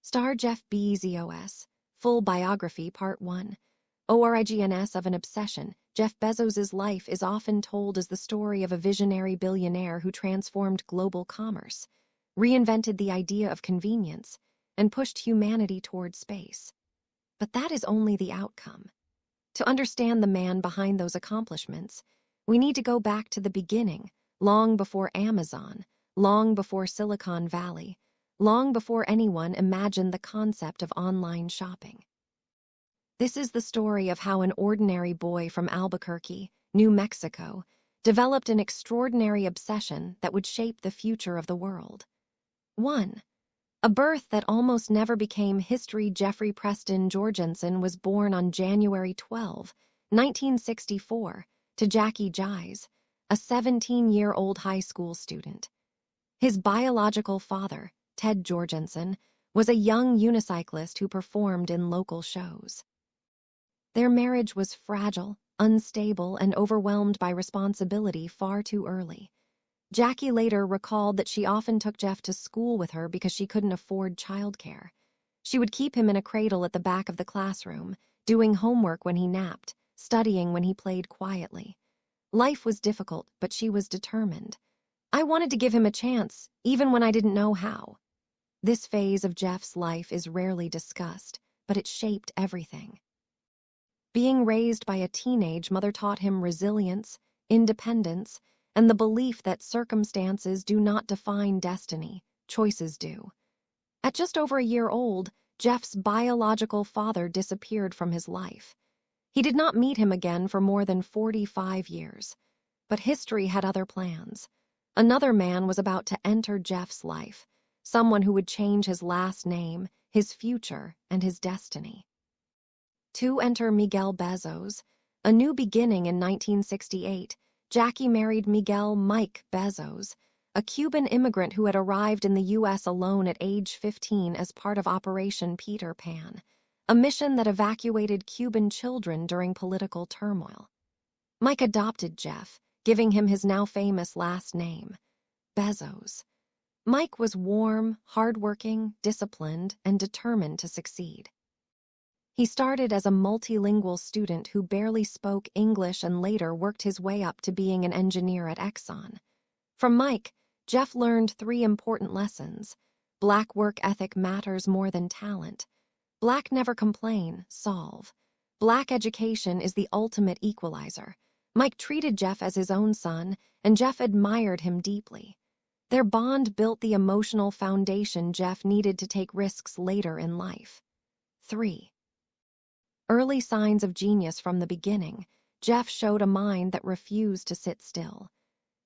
Star Jeff Bezos, Full Biography Part 1. Origins of an Obsession. Jeff Bezos's life is often told as the story of a visionary billionaire who transformed global commerce, reinvented the idea of convenience, and pushed humanity toward space. But that is only the outcome. To understand the man behind those accomplishments, we need to go back to the beginning, long before Amazon, long before Silicon Valley, long before anyone imagined the concept of online shopping. This is the story of how an ordinary boy from Albuquerque, New Mexico, developed an extraordinary obsession that would shape the future of the world. 1. A birth that almost never became history. Jeffrey Preston Jorgensen was born on January 12, 1964, to Jackie Gies, a 17-year-old high school student. His biological father, Ted Jorgensen, was a young unicyclist who performed in local shows. Their marriage was fragile, unstable, and overwhelmed by responsibility far too early. Jackie later recalled that she often took Jeff to school with her because she couldn't afford childcare. She would keep him in a cradle at the back of the classroom, doing homework when he napped, studying when he played quietly. Life was difficult, but she was determined. I wanted to give him a chance, even when I didn't know how. This phase of Jeff's life is rarely discussed, but it shaped everything. Being raised by a teenage mother taught him resilience, independence, and the belief that circumstances do not define destiny, choices do. At just over a year old, Jeff's biological father disappeared from his life. He did not meet him again for more than 45 years. But history had other plans. Another man was about to enter Jeff's life, someone who would change his last name, his future, and his destiny. To enter Miguel Bezos, a new beginning in 1968, Jackie married Miguel Mike Bezos, a Cuban immigrant who had arrived in the U.S. alone at age 15 as part of Operation Peter Pan, a mission that evacuated Cuban children during political turmoil. Mike adopted Jeff, giving him his now famous last name, Bezos. Mike was warm, hardworking, disciplined, and determined to succeed. He started as a multilingual student who barely spoke English and later worked his way up to being an engineer at Exxon. From Mike, Jeff learned 3 important lessons. Black work ethic matters more than talent. Black never complain, solve. Black education is the ultimate equalizer. Mike treated Jeff as his own son, and Jeff admired him deeply. Their bond built the emotional foundation Jeff needed to take risks later in life. 3. Early signs of genius from the beginning, Jeff showed a mind that refused to sit still.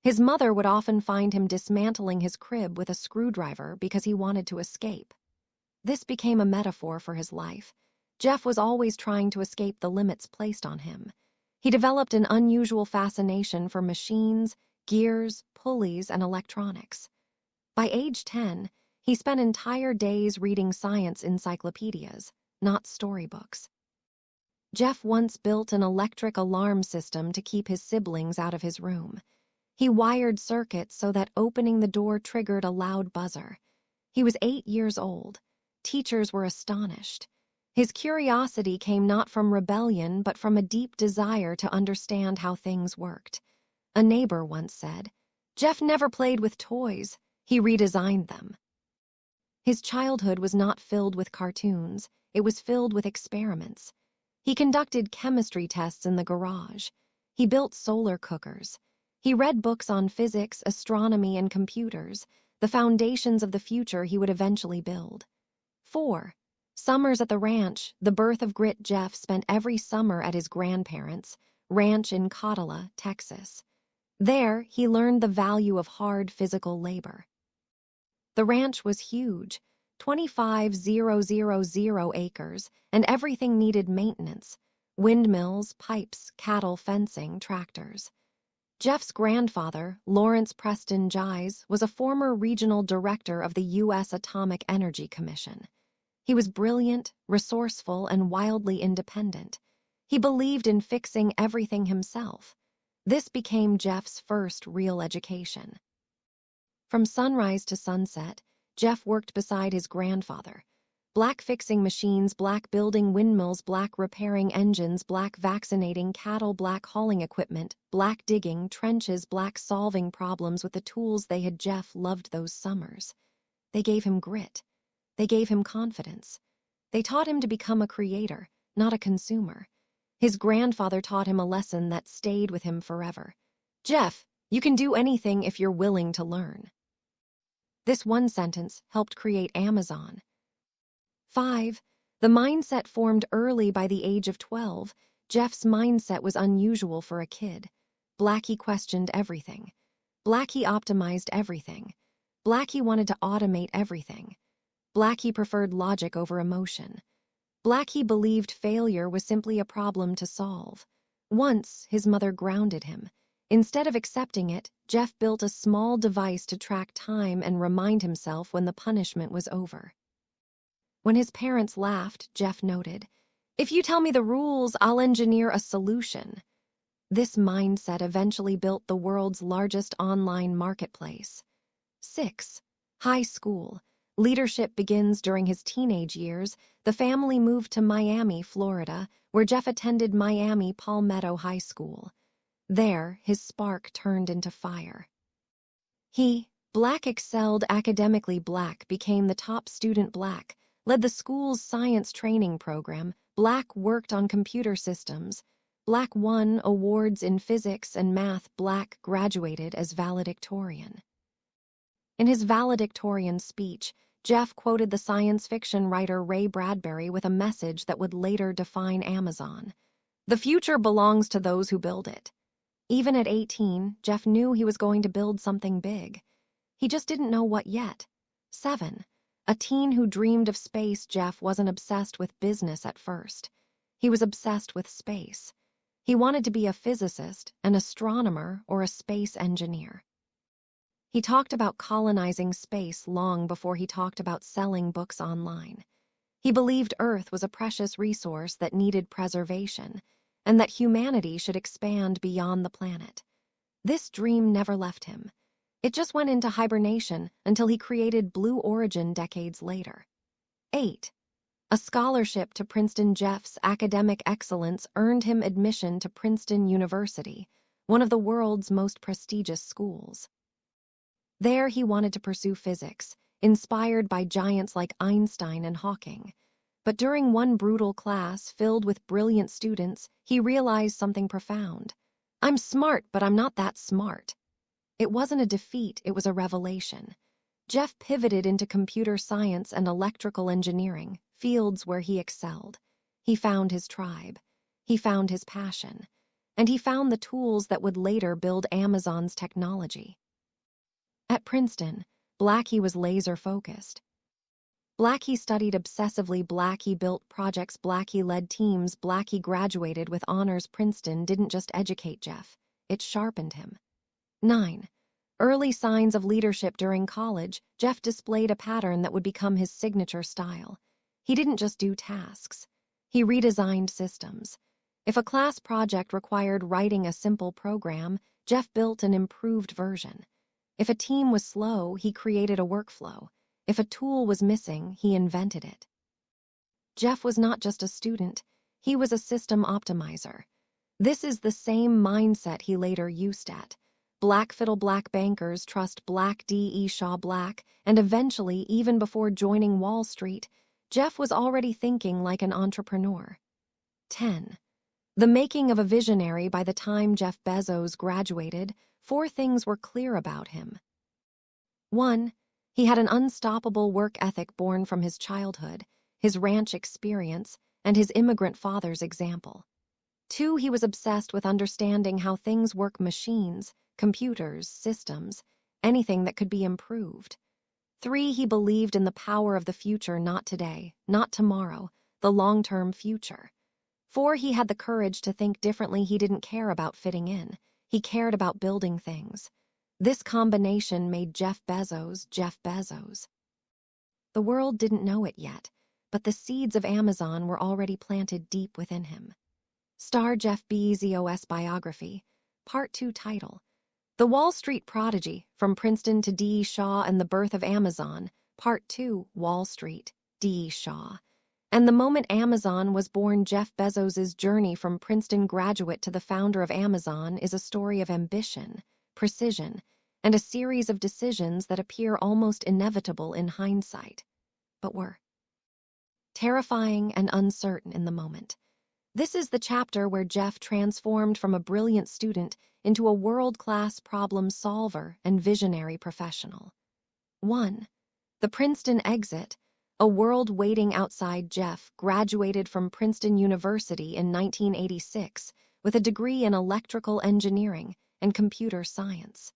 His mother would often find him dismantling his crib with a screwdriver because he wanted to escape. This became a metaphor for his life. Jeff was always trying to escape the limits placed on him. He developed an unusual fascination for machines, gears, pulleys, and electronics. By age 10, he spent entire days reading science encyclopedias, not storybooks. Jeff once built an electric alarm system to keep his siblings out of his room. He wired circuits so that opening the door triggered a loud buzzer. He was 8 years old. Teachers were astonished. His curiosity came not from rebellion, but from a deep desire to understand how things worked. A neighbor once said, "Jeff never played with toys, he redesigned them." His childhood was not filled with cartoons, it was filled with experiments. He conducted chemistry tests in the garage. He built solar cookers. He read books on physics, astronomy, and computers, the foundations of the future he would eventually build. 4. Summers at the ranch, the birth of grit. Jeff spent every summer at his grandparents' ranch in Cotala, Texas. There, he learned the value of hard physical labor. The ranch was huge, 25,000 acres, and everything needed maintenance: windmills, pipes, cattle, fencing, tractors. Jeff's grandfather, Lawrence Preston Gies, was a former regional director of the U.S. Atomic Energy Commission. He was brilliant, resourceful, and wildly independent. He believed in fixing everything himself. This became Jeff's first real education. From sunrise to sunset, Jeff worked beside his grandfather. Black fixing machines, black building windmills, black repairing engines, black vaccinating cattle, black hauling equipment, black digging trenches, black solving problems with the tools they had. Jeff loved those summers. They gave him grit. They gave him confidence. They taught him to become a creator, not a consumer. His grandfather taught him a lesson that stayed with him forever. Jeff, you can do anything if you're willing to learn. This one sentence helped create Amazon. 5. The mindset formed early. By the age of 12, Jeff's mindset was unusual for a kid. Blackie questioned everything. Blackie optimized everything. Blackie wanted to automate everything. Blackie preferred logic over emotion. Blackie believed failure was simply a problem to solve. Once, his mother grounded him. Instead of accepting it, Jeff built a small device to track time and remind himself when the punishment was over. When his parents laughed, Jeff noted, "If you tell me the rules, I'll engineer a solution." This mindset eventually built the world's largest online marketplace. 6. High school. Leadership begins during his teenage years. The family moved to Miami, Florida, where Jeff attended Miami Palmetto High School. There, his spark turned into fire. Black excelled academically. Black became the top student. Black led the school's science training program. Black worked on computer systems. Black won awards in physics and math. Black graduated as valedictorian. In his valedictorian speech, Jeff quoted the science fiction writer Ray Bradbury with a message that would later define Amazon. "The future belongs to those who build it." Even at 18, Jeff knew he was going to build something big. He just didn't know what yet. 7. A teen who dreamed of space. Jeff wasn't obsessed with business at first. He was obsessed with space. He wanted to be a physicist, an astronomer, or a space engineer. He talked about colonizing space long before he talked about selling books online. He believed Earth was a precious resource that needed preservation, and that humanity should expand beyond the planet. This dream never left him. It just went into hibernation until he created Blue Origin decades later. 8. A scholarship to Princeton. Jeff's academic excellence earned him admission to Princeton University, one of the world's most prestigious schools. There he wanted to pursue physics, inspired by giants like Einstein and Hawking. But during one brutal class filled with brilliant students, he realized something profound. "I'm smart, but I'm not that smart." It wasn't a defeat, it was a revelation. Jeff pivoted into computer science and electrical engineering, fields where he excelled. He found his tribe. He found his passion. And he found the tools that would later build Amazon's technology. At Princeton, Blackie was laser-focused. Blackie studied obsessively. Blackie built projects. Blackie led teams. Blackie graduated with honors. Princeton didn't just educate Jeff, it sharpened him. 9. Early signs of leadership. During college, Jeff displayed a pattern that would become his signature style. He didn't just do tasks. He redesigned systems. If a class project required writing a simple program, Jeff built an improved version. If a team was slow, he created a workflow. If a tool was missing, he invented it. Jeff was not just a student, he was a system optimizer. This is the same mindset he later used at Blackfiddle. Black bankers trust Black D.E. Shaw. Black, and eventually, even before joining Wall Street, Jeff was already thinking like an entrepreneur. 10. The making of a visionary. By the time Jeff Bezos graduated, 4 things were clear about him. 1. He had an unstoppable work ethic born from his childhood, his ranch experience, and his immigrant father's example. 2. He was obsessed with understanding how things work: machines, computers, systems, anything that could be improved. 3. He believed in the power of the future, not today, not tomorrow, the long-term future. 4. He had the courage to think differently. He didn't care about fitting in. He cared about building things. This combination made Jeff Bezos Jeff Bezos. The world didn't know it yet, but the seeds of Amazon were already planted deep within him. Star Jeff Bezos Biography, Part 2 title: The Wall Street Prodigy, From Princeton to D. Shaw and the Birth of Amazon, Part 2, Wall Street, D. Shaw. And the moment Amazon was born, Jeff Bezos' journey from Princeton graduate to the founder of Amazon is a story of ambition, precision, and a series of decisions that appear almost inevitable in hindsight, but were terrifying and uncertain in the moment. This is the chapter where Jeff transformed from a brilliant student into a world-class problem solver and visionary professional. 1. The Princeton exit. A world waiting outside. Jeff graduated from Princeton University in 1986 with a degree in electrical engineering and computer science.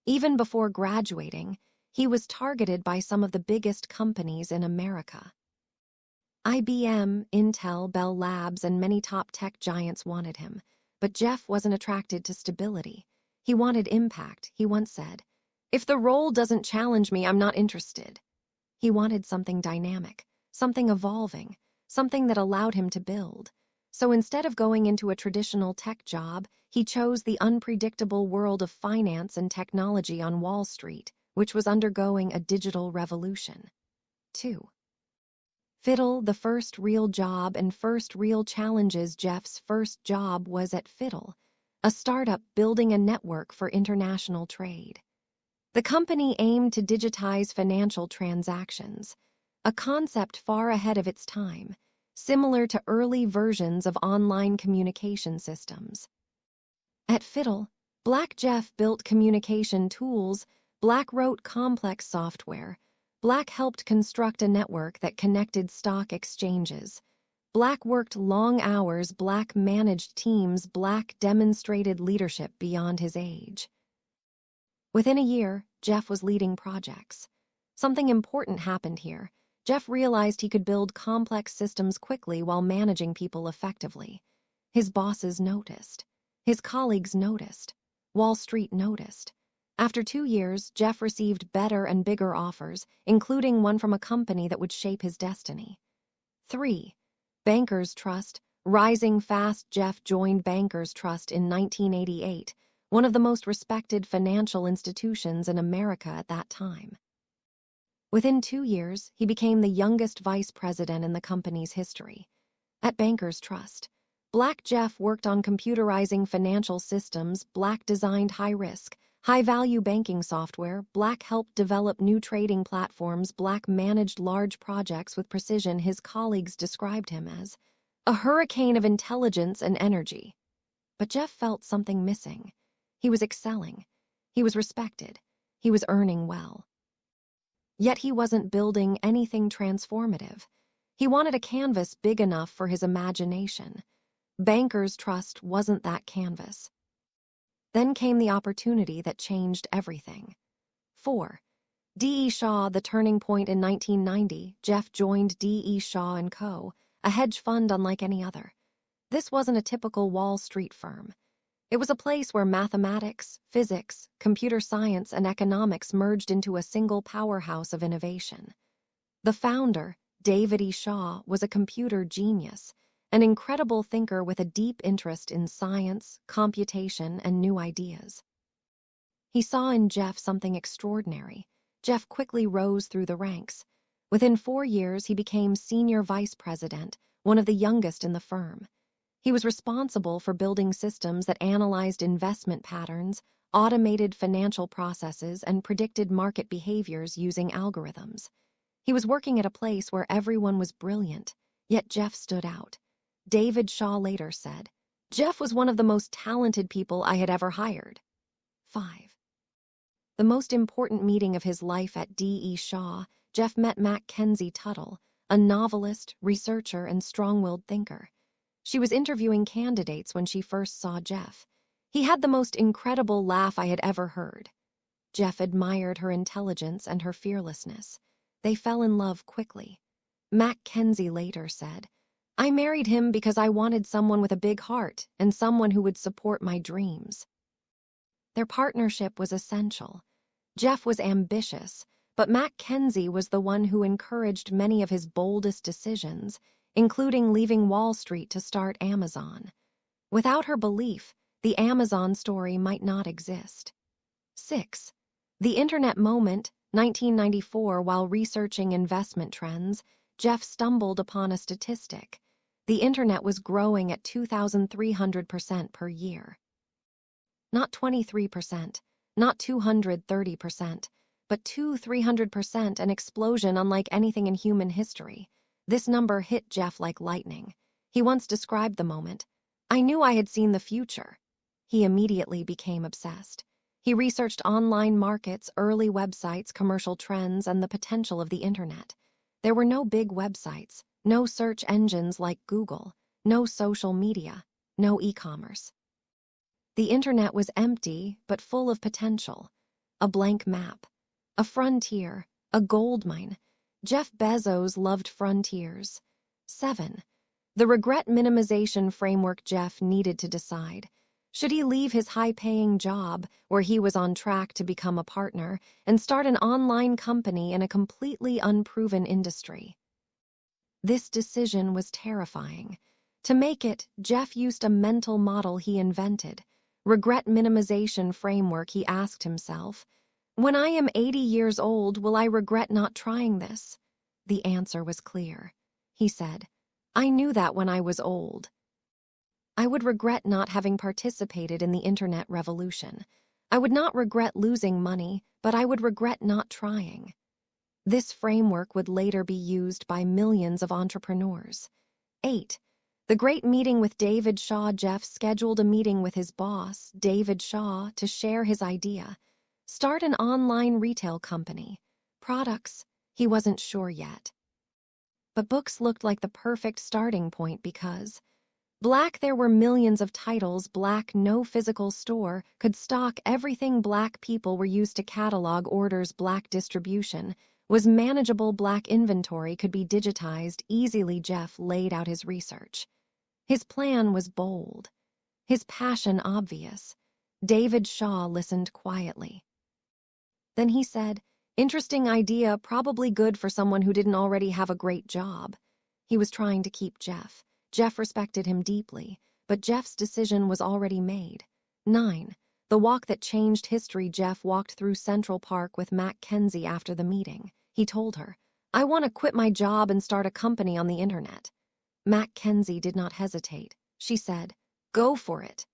Even before graduating, he was targeted by some of the biggest companies in America. IBM, Intel, Bell Labs, and many top tech giants wanted him, but Jeff wasn't attracted to stability. He wanted impact, he once said. "If the role doesn't challenge me, I'm not interested." He wanted something dynamic, something evolving, something that allowed him to build. So instead of going into a traditional tech job, he chose the unpredictable world of finance and technology on Wall Street, which was undergoing a digital revolution. 2. Fiddle, the first real job and first real challenges. Jeff's first job was at Fiddle, a startup building a network for international trade. The company aimed to digitize financial transactions, a concept far ahead of its time, similar to early versions of online communication systems. At Fiddle, Black Jeff built communication tools, Black wrote complex software, Black helped construct a network that connected stock exchanges. Black worked long hours, Black managed teams, Black demonstrated leadership beyond his age. Within a year, Jeff was leading projects. Something important happened here. Jeff realized he could build complex systems quickly while managing people effectively. His bosses noticed. His colleagues noticed. Wall Street noticed. After 2 years, Jeff received better and bigger offers, including one from a company that would shape his destiny. 3. Bankers Trust. Rising fast. Jeff joined Bankers Trust in 1988, one of the most respected financial institutions in America at that time. Within 2 years, he became the youngest vice president in the company's history. At Bankers Trust, Black Jeff worked on computerizing financial systems. Black designed high-risk, high-value banking software. Black helped develop new trading platforms. Black managed large projects with precision. His colleagues described him as a hurricane of intelligence and energy. But Jeff felt something missing. He was excelling. He was respected. He was earning well. Yet he wasn't building anything transformative. He wanted a canvas big enough for his imagination. Bankers Trust wasn't that canvas. Then came the opportunity that changed everything. 4. D.E. Shaw, the turning point. In 1990, Jeff joined D.E. Shaw & Co., a hedge fund unlike any other. This wasn't a typical Wall Street firm. It was a place where mathematics, physics, computer science, and economics merged into a single powerhouse of innovation. The founder, David E. Shaw, was a computer genius, an incredible thinker with a deep interest in science, computation, and new ideas. He saw in Jeff something extraordinary. Jeff quickly rose through the ranks. Within 4 years, he became senior vice president, one of the youngest in the firm. He was responsible for building systems that analyzed investment patterns, automated financial processes, and predicted market behaviors using algorithms. He was working at a place where everyone was brilliant, yet Jeff stood out. David Shaw later said, "Jeff was one of the most talented people I had ever hired." 5. The most important meeting of his life. At D.E. Shaw, Jeff met Mackenzie Tuttle, a novelist, researcher, and strong-willed thinker. She was interviewing candidates when she first saw Jeff. He had the most incredible laugh I had ever heard. Jeff admired her intelligence and her fearlessness. They fell in love quickly. Mackenzie later said, "I married him because I wanted someone with a big heart and someone who would support my dreams." Their partnership was essential. Jeff was ambitious, but Mackenzie was the one who encouraged many of his boldest decisions, including leaving Wall Street to start Amazon. Without her belief, the Amazon story might not exist. 6. The Internet moment. 1994. While researching investment trends, Jeff stumbled upon a statistic. The internet was growing at 2,300% per year. Not 23%, not 230%, but 300%, an explosion unlike anything in human history. This number hit Jeff like lightning. He once described the moment. "I knew I had seen the future." He immediately became obsessed. He researched online markets, early websites, commercial trends, and the potential of the internet. There were no big websites, no search engines like Google, no social media, no e-commerce. The internet was empty but full of potential. A blank map, a frontier, a gold mine. Jeff Bezos loved frontiers. 7. The regret minimization framework. Jeff needed to decide. Should he leave his high-paying job, where he was on track to become a partner, and start an online company in a completely unproven industry? This decision was terrifying. To make it, Jeff used a mental model he invented. Regret minimization framework. He asked himself, "When I am 80 years old, will I regret not trying this?" The answer was clear. He said, "I knew that when I was old. I would regret not having participated in the internet revolution. I would not regret losing money, but I would regret not trying." This framework would later be used by millions of entrepreneurs. 8. The Great Meeting with David Shaw. Jeff scheduled a meeting with his boss, David Shaw, to share his idea. Start an online retail company. Products, he wasn't sure yet. But books looked like the perfect starting point because Black, there were millions of titles. Black, no physical store, could stock everything. Black, people were used to catalog orders. Black, distribution was manageable. Black, inventory could be digitized easily. Jeff laid out his research. His plan was bold, his passion obvious. David Shaw listened quietly. Then he said, "Interesting idea, probably good for someone who didn't already have a great job." He was trying to keep Jeff. Jeff respected him deeply, but Jeff's decision was already made. 9. The walk that changed history. Jeff walked through Central Park with Mac Kenzie after the meeting. He told her, "I want to quit my job and start a company on the internet." Mac Kenzie did not hesitate. She said, "Go for it."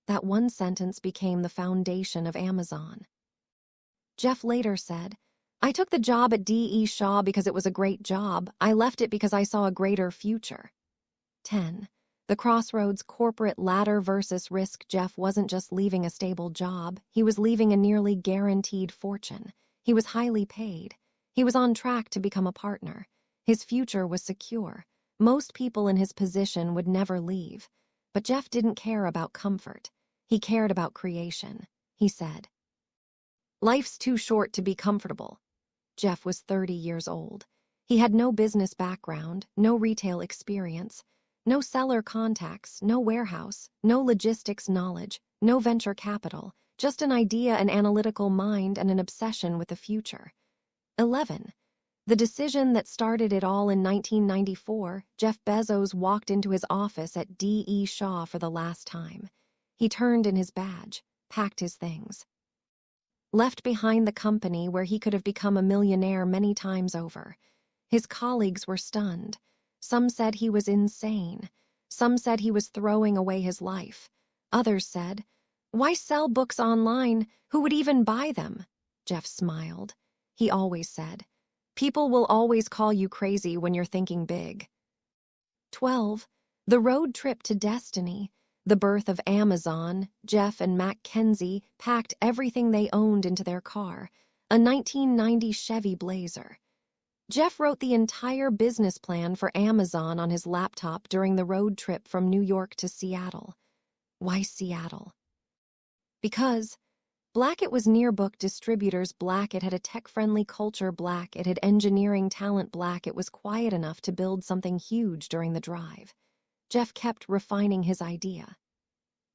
That one sentence became the foundation of Amazon. Jeff later said, "I took the job at D.E. Shaw because it was a great job. I left it because I saw a greater future." 10. The crossroads. Corporate ladder versus risk. Jeff wasn't just leaving a stable job, he was leaving a nearly guaranteed fortune. He was highly paid. He was on track to become a partner. His future was secure. Most people in his position would never leave. But Jeff didn't care about comfort. He cared about creation. He said, "Life's too short to be comfortable." Jeff was 30 years old. He had no business background, no retail experience, no seller contacts, no warehouse, no logistics knowledge, no venture capital, just an idea, an analytical mind, and an obsession with the future. 11. The decision that started it all. In 1994, Jeff Bezos walked into his office at D.E. Shaw for the last time. He turned in his badge, packed his things, left behind the company where he could have become a millionaire many times over. His colleagues were stunned. Some said he was insane. Some said he was throwing away his life. Others said, "Why sell books online? Who would even buy them?" Jeff smiled. He always said, "People will always call you crazy when you're thinking big." 12. The road trip to destiny. The birth of Amazon. Jeff and Mac Kenzie packed everything they owned into their car, a 1990 Chevy Blazer. Jeff wrote the entire business plan for Amazon on his laptop during the road trip from New York to Seattle. Why Seattle? Because Black, it was near book distributors. Black, it had a tech-friendly culture. Black, it had engineering talent. Black, it was quiet enough to build something huge during the drive. Jeff kept refining his idea.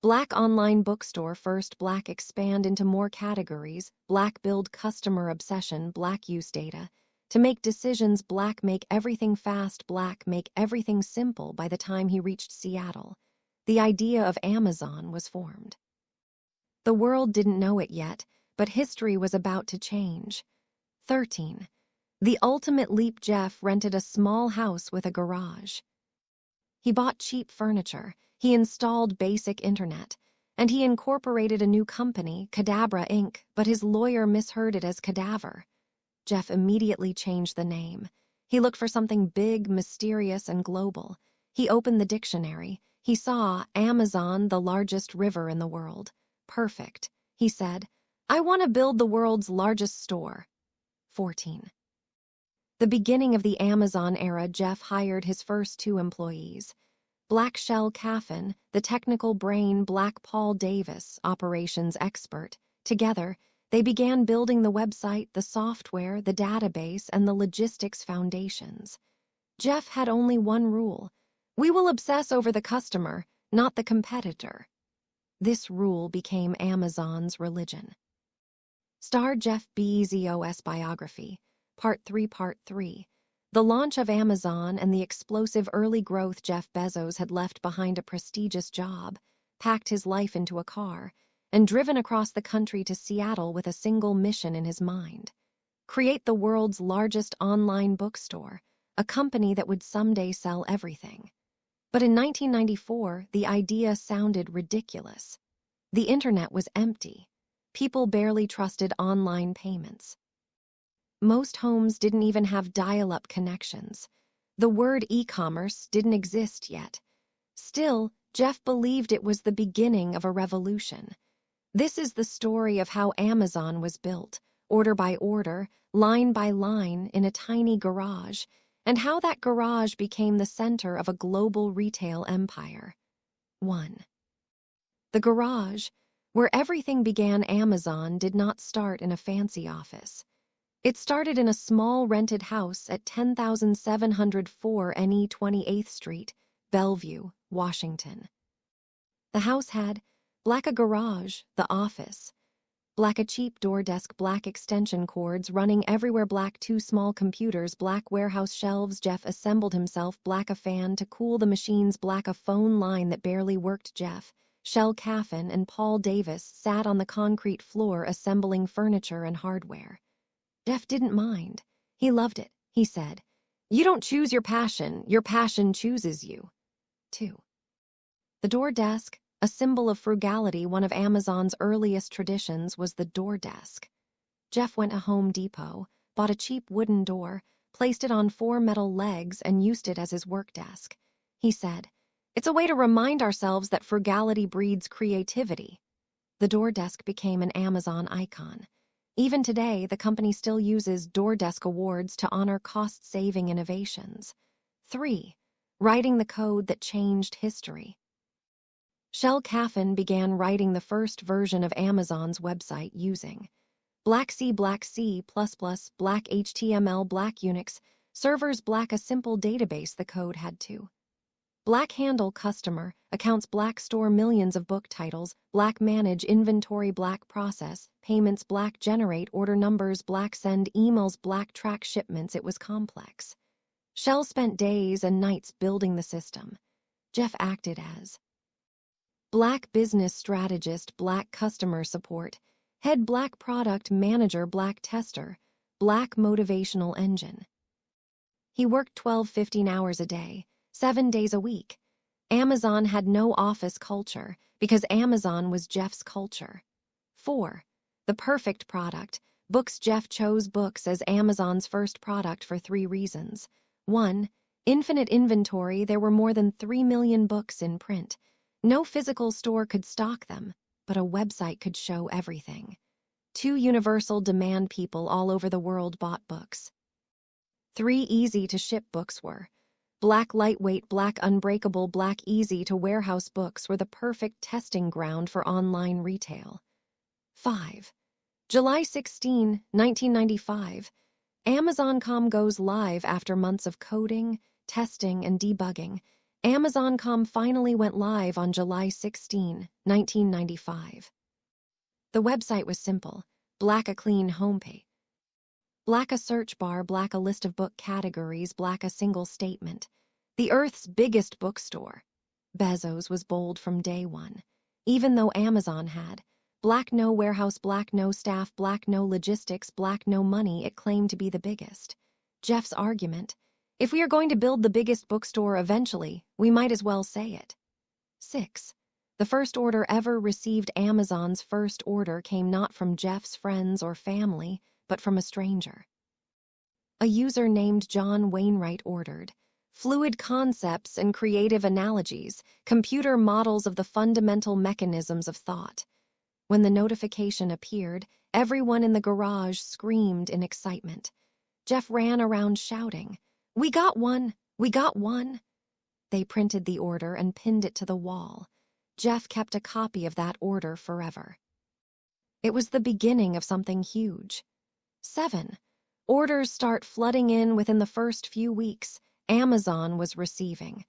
Black online bookstore. First, Black expand into more categories. Black build customer obsession. Black use data to make decisions. Black make everything fast. Black make everything simple. By the time he reached Seattle, the idea of Amazon was formed. The world didn't know it yet, but history was about to change. 13. The ultimate leap: Jeff rented a small house with a garage. He bought cheap furniture, he installed basic internet, and he incorporated a new company, Cadabra Inc., but his lawyer misheard it as Cadaver. Jeff immediately changed the name. He looked for something big, mysterious, and global. He opened the dictionary. He saw Amazon, the largest river in the world. Perfect, he said. I want to build the world's largest store. 14. The beginning of the Amazon era, Jeff hired his first 2 employees. Black Shel Caffin, the technical brain; Black Paul Davis, operations expert. Together, they began building the website, the software, the database, and the logistics foundations. Jeff had only one rule: we will obsess over the customer, not the competitor. This rule became Amazon's religion. Star Jeff Bezos Biography, Part 3. Part 3. The launch of Amazon and the explosive early growth. Jeff Bezos had left behind a prestigious job, packed his life into a car, and driven across the country to Seattle with a single mission in his mind: create the world's largest online bookstore, a company that would someday sell everything. But in 1994, the idea sounded ridiculous. The internet was empty. People barely trusted online payments. Most homes didn't even have dial-up connections. The word e-commerce didn't exist yet. Still, Jeff believed it was the beginning of a revolution. This is the story of how Amazon was built, order by order, line by line, in a tiny garage, and how that garage became the center of a global retail empire. 1. The garage, where everything began. Amazon did not start in a fancy office. It started in a small rented house at 10704 NE 28th Street, Bellevue, Washington. The house had black a garage, the office, black a cheap door desk, black extension cords running everywhere, black 2 small computers, black warehouse shelves. Jeff assembled himself, black a fan to cool the machines, black a phone line that barely worked. Jeff, Shel Caffin, and Paul Davis sat on the concrete floor assembling furniture and hardware. Jeff didn't mind. He loved it, he said. You don't choose your passion chooses you. 2. The door desk, a symbol of frugality. One of Amazon's earliest traditions was the door desk. Jeff went to Home Depot, bought a cheap wooden door, placed it on 4 metal legs, and used it as his work desk. He said, it's a way to remind ourselves that frugality breeds creativity. The door desk became an Amazon icon. Even today, the company still uses door desk awards to honor cost-saving innovations. 3. Writing the code that changed history. Shel Caffin began writing the first version of Amazon's website using Black C++, Black HTML, Black Unix, servers, Black a simple database. The code had to Black handle customer accounts, Black store millions of book titles, Black manage inventory, Black process payments, Black generate order numbers, Black send emails, Black track shipments. It was complex. Shel spent days and nights building the system. Jeff acted as Black business strategist, Black customer support, head, Black product manager, Black tester, Black motivational engine. He worked 12-15 hours a day, 7 days a week. Amazon had no office culture because Amazon was Jeff's culture. 4. The perfect product. Books. Jeff chose books as Amazon's first product for 3 reasons. 1. Infinite inventory. There were more than 3 million books in print. No physical store could stock them, but a website could show everything. 2. Universal demand. People all over the world bought books. 3. Easy to ship. Books were Black lightweight, Black unbreakable, Black easy to warehouse. Books were the perfect testing ground for online retail. 5. July 16, 1995. Amazon.com goes live after months of coding, testing, and debugging. Amazon.com finally went live on July 16, 1995. The website was simple: Black a clean homepage, Black a search bar, Black a list of book categories, Black a single statement. The Earth's biggest bookstore. Bezos was bold from day one. Even though Amazon had Black no warehouse, Black no staff, Black no logistics, Black no money, it claimed to be the biggest. Jeff's argument. If we are going to build the biggest bookstore eventually, we might as well say it. 6. The first order ever received. Amazon's first order came not from Jeff's friends or family, but from a stranger. A user named John Wainwright ordered fluid concepts and creative analogies, computer models of the fundamental mechanisms of thought. When the notification appeared, everyone in the garage screamed in excitement. Jeff ran around shouting, "We got one! We got one!" They printed the order and pinned it to the wall. Jeff kept a copy of that order forever. It was the beginning of something huge. 7. Orders start flooding in within the first few weeks. Amazon was receiving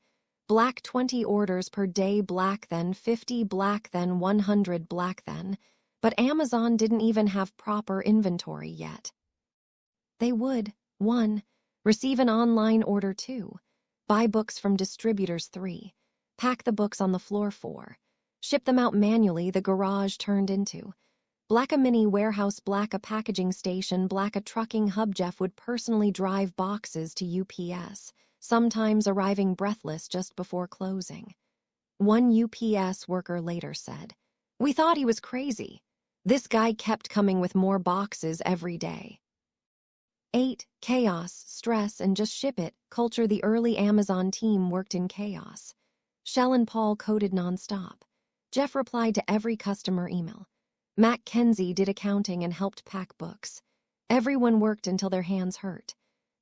black 20 orders per day, black then 50, black then 100, black then. But Amazon didn't even have proper inventory yet. They would, 1. Receive an online order 2. Buy books from distributors 3. Pack the books on the floor 4. Ship them out manually. The garage turned into black a mini warehouse, black a packaging station, black a trucking hub. Jeff would personally drive boxes to UPS, sometimes arriving breathless just before closing. One UPS worker later said, "We thought he was crazy. This guy kept coming with more boxes every day." 8. Chaos, stress, and just ship it culture. The early Amazon team worked in chaos. Shell and Paul coded nonstop. Jeff replied to every customer email. Matt Kenzie did accounting and helped pack books. Everyone worked until their hands hurt.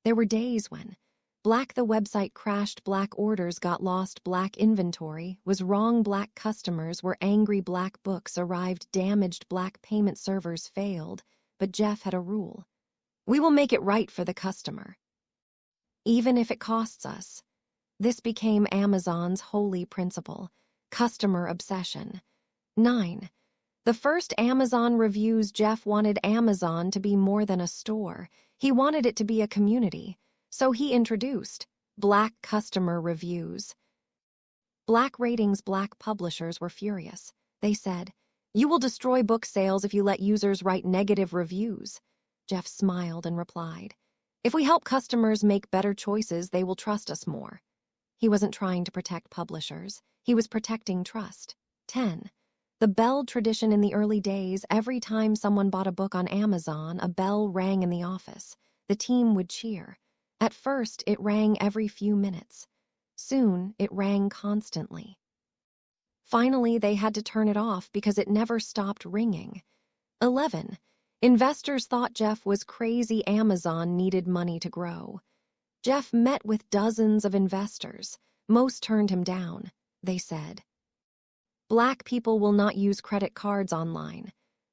There were days when black the website crashed, black orders got lost, black inventory was wrong, black customers were angry, black books arrived damaged, black payment servers failed. But Jeff had a rule. We will make it right for the customer, even if it costs us. This became Amazon's holy principle, customer obsession. 9. The first Amazon reviews. Jeff wanted Amazon to be more than a store. He wanted it to be a community. So he introduced black customer reviews. Black ratings. Black publishers were furious. They said, "You will destroy book sales if you let users write negative reviews." Jeff smiled and replied, "If we help customers make better choices, they will trust us more." He wasn't trying to protect publishers. He was protecting trust. 10. The bell tradition. In the early days, every time someone bought a book on Amazon, a bell rang in the office. The team would cheer. At first, it rang every few minutes. Soon, it rang constantly. Finally, they had to turn it off because it never stopped ringing. 11. Investors thought Jeff was crazy. Amazon needed money to grow. Jeff met with dozens of investors. Most turned him down. They said, "Black people will not use credit cards online.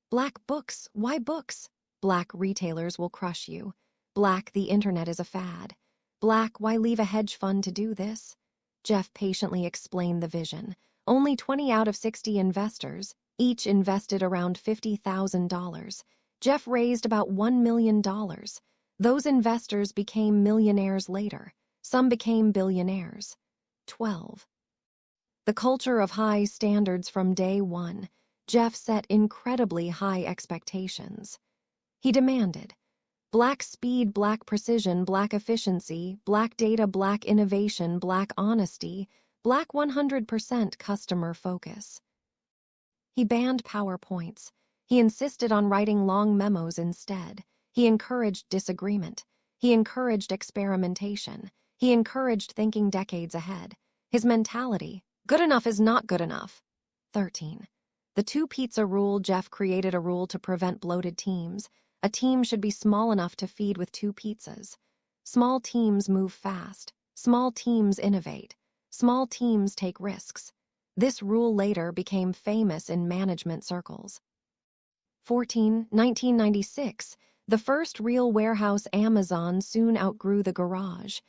Black books, why books? Black retailers will crush you. Black, the internet is a fad. Black, why leave a hedge fund to do this?" Jeff patiently explained the vision. Only 20 out of 60 investors, each invested around $50,000. Jeff raised about $1 million. Those investors became millionaires later. Some became billionaires. 12. The culture of high standards. From day one, Jeff set incredibly high expectations. He demanded black speed, black precision, black efficiency, black data, black innovation, black honesty, black 100% customer focus. He banned PowerPoints. He insisted on writing long memos instead. He encouraged disagreement. He encouraged experimentation. He encouraged thinking decades ahead. His mentality: good enough is not good enough. 13. The two-pizza rule. Jeff created a rule to prevent bloated teams. A team should be small enough to feed with 2 pizzas. Small teams move fast. Small teams innovate. Small teams take risks. This rule later became famous in management circles. 14. 1996. The first real warehouse. Amazon soon outgrew the garage.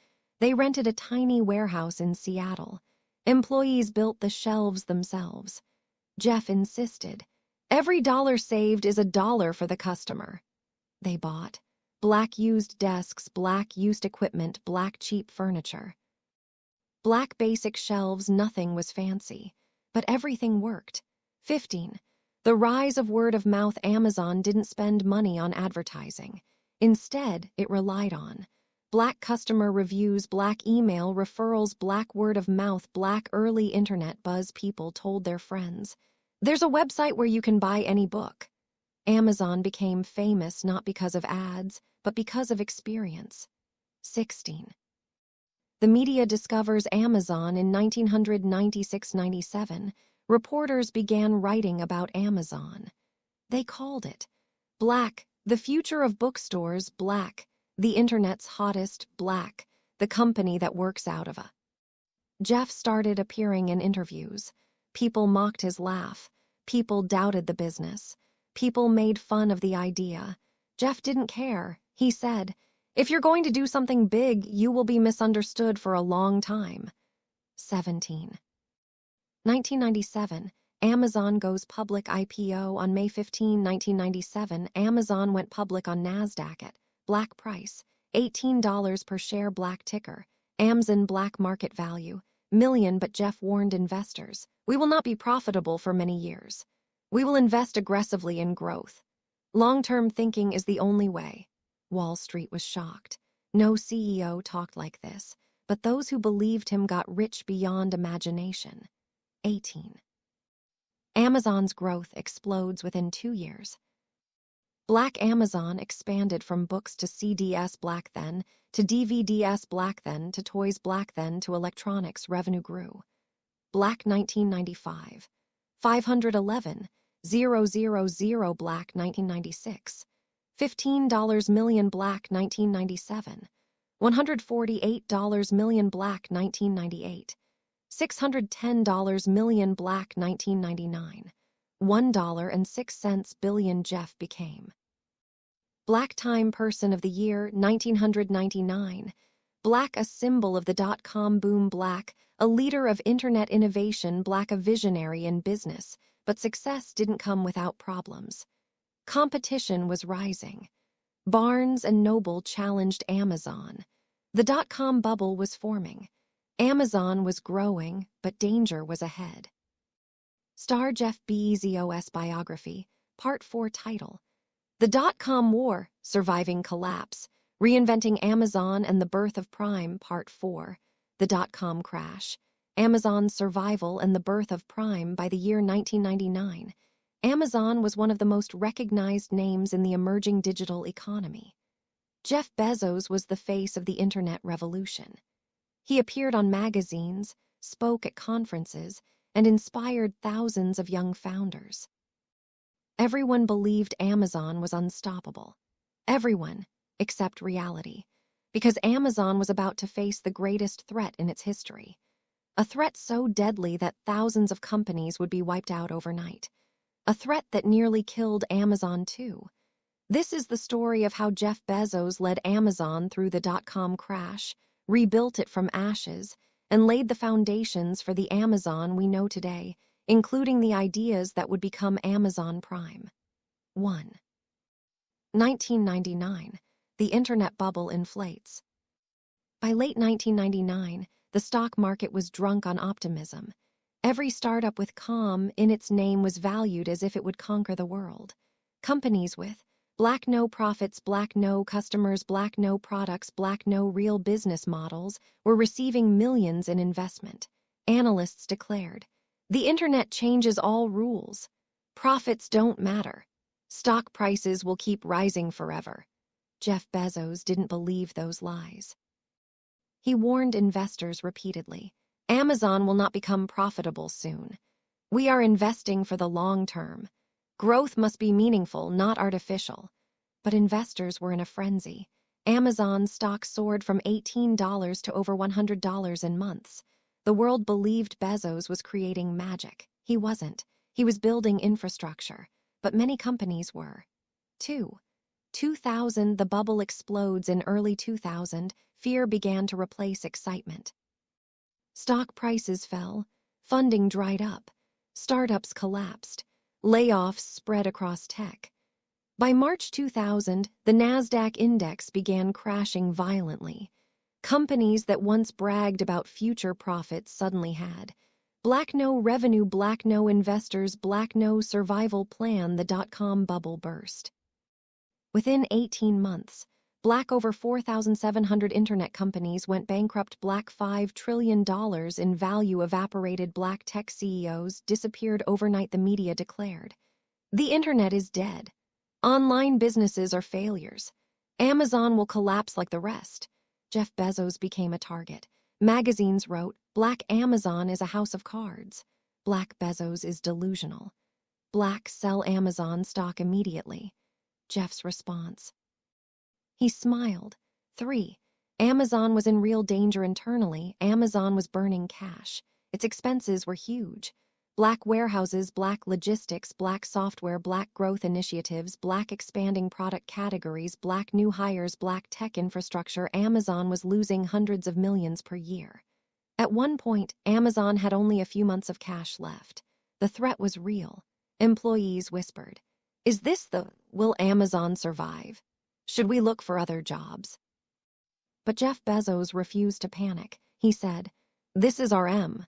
They rented a tiny warehouse in Seattle. Employees built the shelves themselves. Jeff insisted, "Every dollar saved is a dollar for the customer." They bought black used desks, black used equipment, black cheap furniture. Black basic shelves. Nothing was fancy, but everything worked. 15. The rise of word of mouth. Amazon didn't spend money on advertising. Instead, it relied on Black customer reviews, black email referrals, black word of mouth, black early internet buzz. People told their friends, "There's a website where you can buy any book." Amazon became famous not because of ads, but because of experience. 16. The media discovers Amazon in 1996-97. Reporters began writing about Amazon. They called it Black, the future of bookstores. Black, the internet's hottest. Black, the company that works out of a. Jeff started appearing in interviews. People mocked his laugh. People doubted the business. People made fun of the idea. Jeff didn't care. He said, "If you're going to do something big, you will be misunderstood for a long time." 17. 1997, Amazon goes public. IPO on May 15, 1997. Amazon went public on NASDAQ at black price, $18 per share. Black ticker, Amazon. Black market value, million. But Jeff warned investors, "We will not be profitable for many years. We will invest aggressively in growth. Long-term thinking is the only way." Wall Street was shocked. No CEO talked like this, but those who believed him got rich beyond imagination. 18. Amazon's growth explodes within 2 years. Black Amazon expanded from books to CDs. Black then to DVDs. Black then to toys. Black then to electronics. Revenue grew. Black 1995, 511,000. Black 1996, $15 million. Black 1997, $148 million. Black 1998, $610 million. Black 1999, $1.06 billion. Jeff became Black Time Person of the Year 1999. Black, a symbol of the dot-com boom. Black, a leader of internet innovation. Black, a visionary in business, but success didn't come without problems. Competition was rising. Barnes and Noble challenged Amazon. The dot-com bubble was forming. Amazon was growing, but danger was ahead. Star Jeff Bezos Biography, Part 4. Title: The Dot-Com War, Surviving Collapse, Reinventing Amazon and the Birth of Prime. Part 4. The Dot-Com Crash, Amazon's Survival and the Birth of Prime. By the year 1999, Amazon was one of the most recognized names in the emerging digital economy. Jeff Bezos was the face of the internet revolution. He appeared on magazines, spoke at conferences, and inspired thousands of young founders. Everyone believed Amazon was unstoppable. Everyone, except reality, because Amazon was about to face the greatest threat in its history. A threat so deadly that thousands of companies would be wiped out overnight. A threat that nearly killed Amazon too. This is the story of how Jeff Bezos led Amazon through the dot-com crash, rebuilt it from ashes, and laid the foundations for the Amazon we know today, including the ideas that would become Amazon Prime. 1. 1999. The internet bubble inflates. By late 1999, the stock market was drunk on optimism. Every startup with "com" in its name was valued as if it would conquer the world. Companies with black no profits, black no customers, black no products, black no real business models were receiving millions in investment. Analysts declared, "The internet changes all rules. Profits don't matter. Stock prices will keep rising forever." Jeff Bezos didn't believe those lies. He warned investors repeatedly, "Amazon will not become profitable soon. We are investing for the long term. Growth must be meaningful, not artificial." But investors were in a frenzy. Amazon's stock soared from $18 to over $100 in months. The world believed Bezos was creating magic. He wasn't. He was building infrastructure. But many companies were. 2000, the bubble explodes. In early 2000, fear began to replace excitement. Stock prices fell, funding dried up, startups collapsed, layoffs spread across tech. By March 2000, the NASDAQ index began crashing violently. Companies that once bragged about future profits suddenly had black no revenue, black no investors, black no survival plan. The dot-com bubble burst. Within 18 months, Black over 4,700 internet companies went bankrupt. Black $5 trillion in value evaporated. Black tech CEOs disappeared overnight, the media declared. The internet is dead. Online businesses are failures. Amazon will collapse like the rest. Jeff Bezos became a target. Magazines wrote, Black Amazon is a house of cards. Black Bezos is delusional. Black sell Amazon stock immediately. Jeff's response. He smiled. 3. Amazon was in real danger internally. Amazon was burning cash. Its expenses were huge. Black warehouses, black logistics, black software, black growth initiatives, black expanding product categories, black new hires, black tech infrastructure. Amazon was losing hundreds of millions per year. At one point, Amazon had only a few months of cash left. The threat was real. Employees whispered, will Amazon survive? Should we look for other jobs? But Jeff Bezos refused to panic. He said, This is our M.